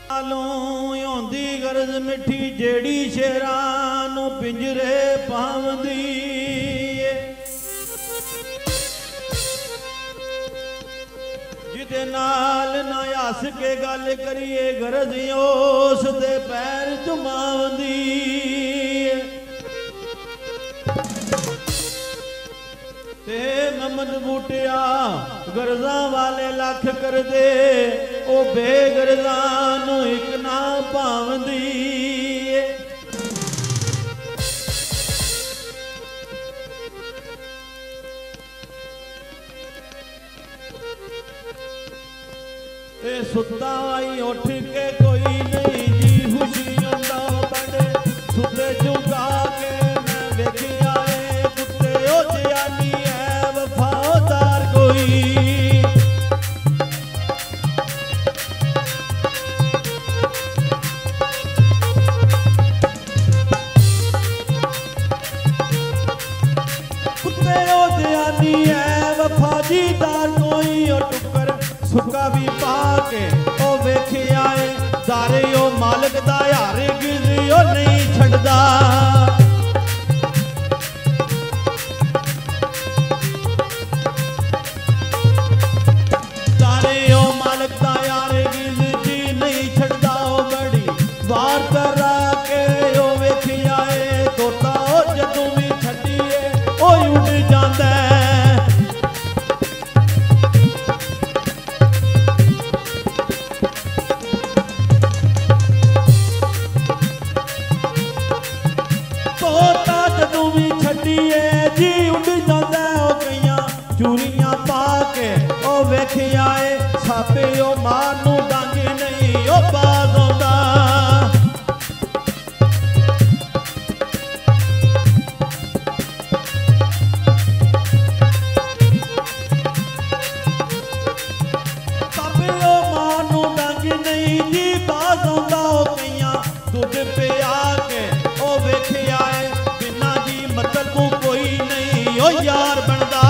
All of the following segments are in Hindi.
आंदी गरज मिठी जेड़ी शेरां नूं पिंजरे पावंदी जिदे नाल ना हस के गल करिए गरज उस दे पैर चुमावंदी ते ममद बूटिया गरजा वाले लख कर दे ओ बेगरजा नूं इक ना भावंदी ए सुत्ता आई उठ के कोई नहीं जी खुशी आंदा बड़े सुते चुका के मैं वेखिया ए कुत्ते ओ जियानी है वफादार कोई कुत्ते ओ जियानी है वफादार कोई और टुकर सुका भी पाके ओ वेखे आए दारे ओ मालिक दा यार गिरी ओ नहीं छड़दा दारे ओ मालिक दा यार गिरी नहीं छड़दा ओ बड़ी वार करा के ओ वेखे आए तोता ओ जदों भी छड्डीए ओ उड़ जांदा जी उड़ जाता ओ कईयां चूड़ियां पा के ओ वेखे आए छापे ओ मार नूं डांगे नहीं ओ बाज आउंदा छापे ओ मार नूं डांगे नहीं जी बाज आउंदा ओ कईयां दुध पिया के ओ वेखे आए बिना जी मतलब कोई नहीं ओ यार बनदा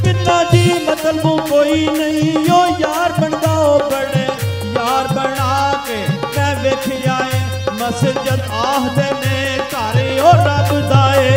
बिना जी मतलब कोई नहीं ओ यार बनदा ओ बड़े यार बना के मैं वेखे आए मस्जिद आहदे ने घर ओ रब दाए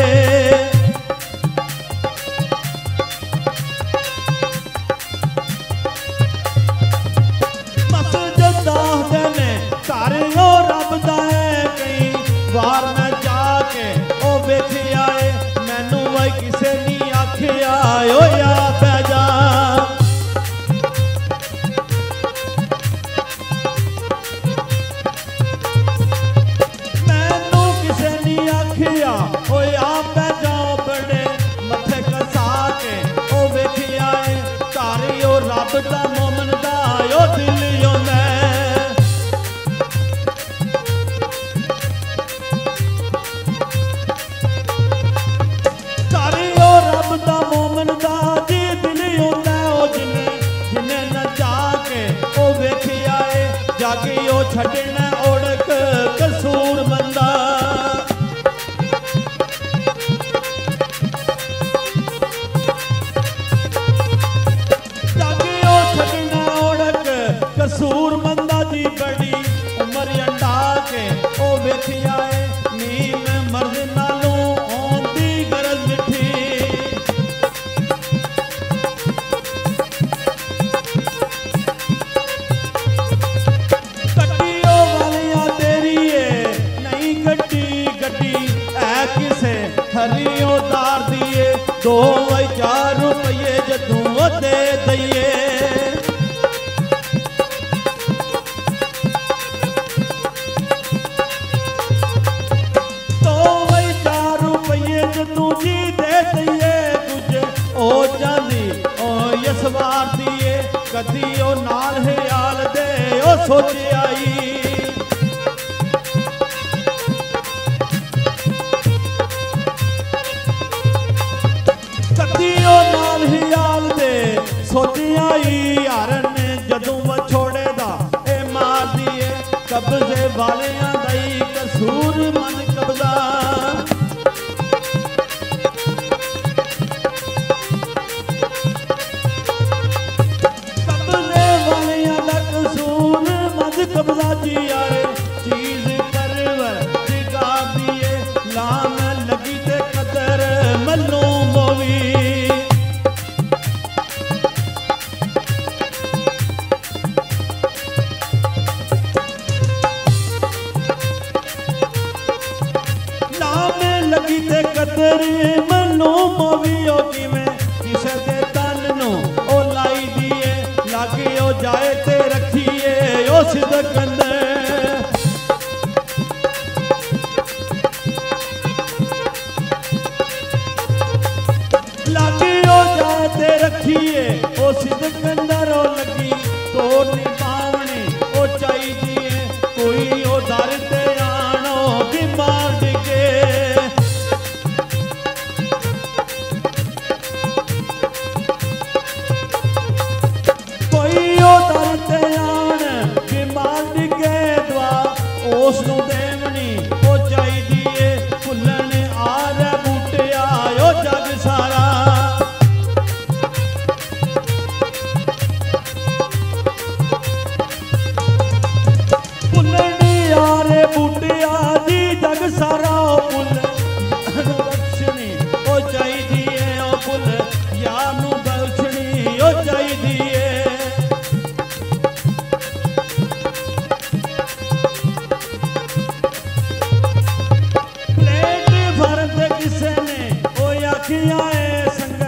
घर ओ रब दा है कई बार मैं जाके ओ वेखे आए मैनू वही किसे नहीं आखिया ओ या पै जा मैनू किसे नहीं आखिया ओ या पै जाओ बड़े मथे कसा के ओ वेखे आए घर ओ रब दा मोमन दा ओ दिल आंदा जाके ओ छड़ना ओढ़क कसूर बंदा जाके ओ छड़ना ओढ़क कसूर बंदा जी बड़ी उम्र अंडा के ओ वेखे आए नीम मर्द नालों आंदी गरज मिठी हरियो दार दिए 2 4 रुपये जदों दे दईए तो 4 रुपये जदों जी दे दईए तुझे ओ जांदी ओ यसवार दिए कदी ओ नाल ख्याल दे ओ सोच आई नाल हियाल दे सोचिया यारन ने जदों छोड़े दा ए मार दिए कब्जे वालियां दई कसूर मन कब्जा लागी ओ जाते रखिए ओ सिकंदर ओ लगी तोड़नी पावनी ओ चाहिए कोई ओ दर ते आनो बीमार डिगे कोई ओ दर ते आन बीमार डिगे दुआ उस नूं देवनी ओ चाहिए फुल्लन आ रे बूटे आयो जग सारा बूटिया जी जग सारा फुल बख्शनी ओ चाहिए ओ फुल यार नू बख्शनी ओ चाहिए प्लेट भर दे किसे ने ओ आखियां संग